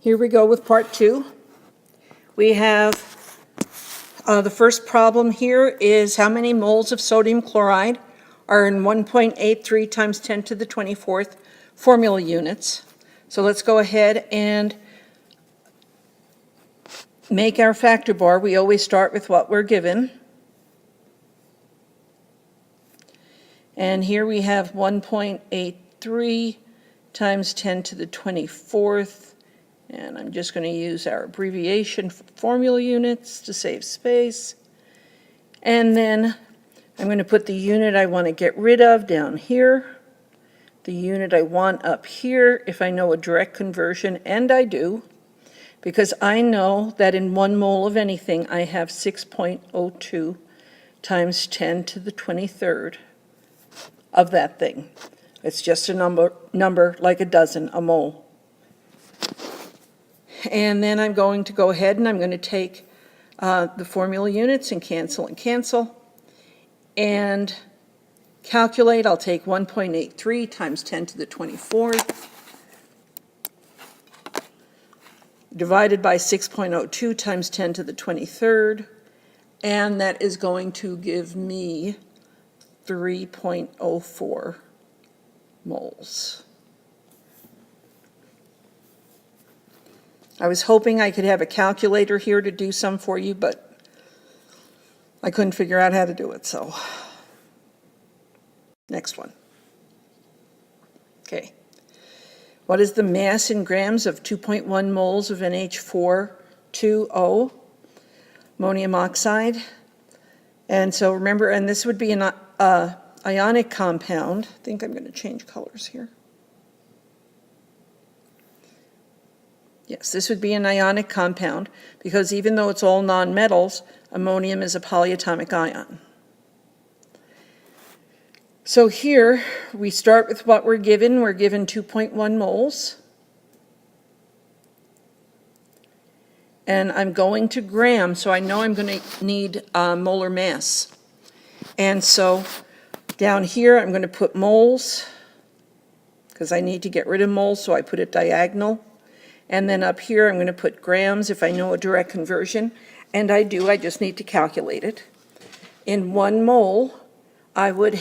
Here we go with part 2. We have the first problem here is how many moles of sodium chloride are in 1.83 times 10 to the 24th formula units. So let's go ahead and make our factor bar. We always start with what we're given. And here we have 1.83 times 10 to the 24th. And I'm just going to use our abbreviation for formula units to save space. And then I'm going to put the unit I want to get rid of down here, the unit I want up here if I know a direct conversion, and I do, because I know that in 1 mole of anything I have 6.02 times 10 to the 23rd of that thing. It's just a number like a dozen, a mole. And then I'm going to go ahead and I'm going to take the formula units and cancel and calculate. I'll take 1.83 times 10 to the 24th divided by 6.02 times 10 to the 23rd, and that is going to give me 3.04 moles. I was hoping I could have a calculator here to do some for you, but I couldn't figure out how to do it, so next one. Okay. What is the mass in grams of 2.1 moles of NH4,2O, ammonium oxide? And so remember, and this would be an ionic compound. I think I'm going to change colors here. Yes, this would be an ionic compound because even though it's all nonmetals, ammonium is a polyatomic ion. So here we start with what we're given. We're given 2.1 moles. And I'm going to grams, so I know I'm going to need molar mass. And so down here I'm going to put moles because I need to get rid of moles, so I put it diagonal. And then up here, I'm going to put grams if I know a direct conversion. And I do, I just need to calculate it. In 1 mole, I would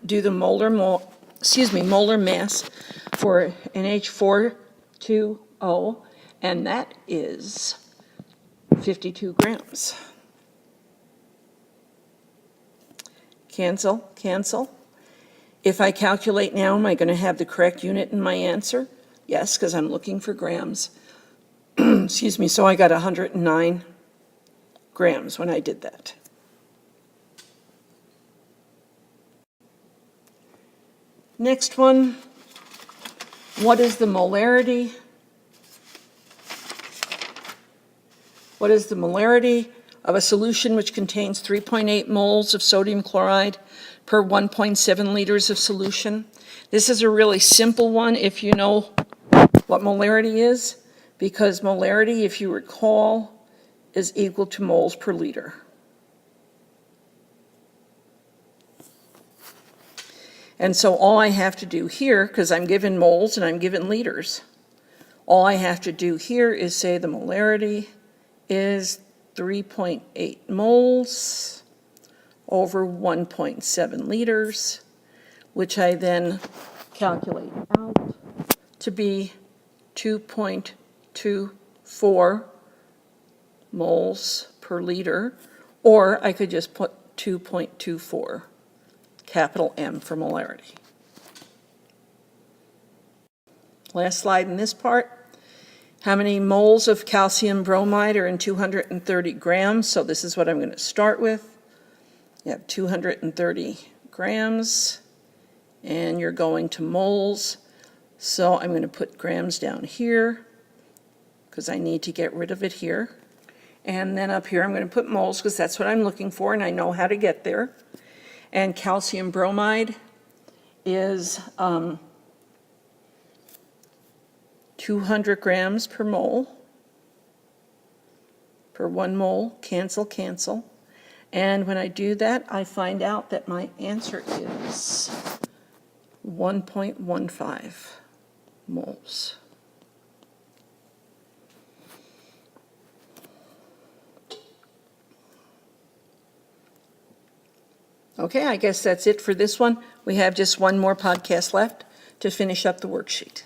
do the molar mass for NH4,2O, and that is 52 grams. Cancel, cancel. If I calculate now, am I going to have the correct unit in my answer? Yes, because I'm looking for grams. Excuse me, so I got 109 grams when I did that. Next one, what is the molarity? What is the molarity of a solution which contains 3.8 moles of sodium chloride per 1.7 liters of solution? This is a really simple one if you know what molarity is, because molarity, if you recall, is equal to moles per liter. And so all I have to do here, because I'm given moles and I'm given liters, all I have to do here is say the molarity is 3.8 moles over 1.7 liters, which I then calculate out to be 2.24 moles per liter, or I could just put 2.24, capital M for molarity. Last slide in this part. How many moles of calcium bromide are in 230 grams? So this is what I'm going to start with. You have 230 grams, and you're going to moles. So I'm going to put grams down here because I need to get rid of it here. And then up here I'm going to put moles because that's what I'm looking for and I know how to get there. And calcium bromide is 200 grams per mole, per 1 mole, cancel, cancel. And when I do that, I find out that my answer is 1.15 moles. Okay, I guess that's it for this one. We have just one more podcast left to finish up the worksheet.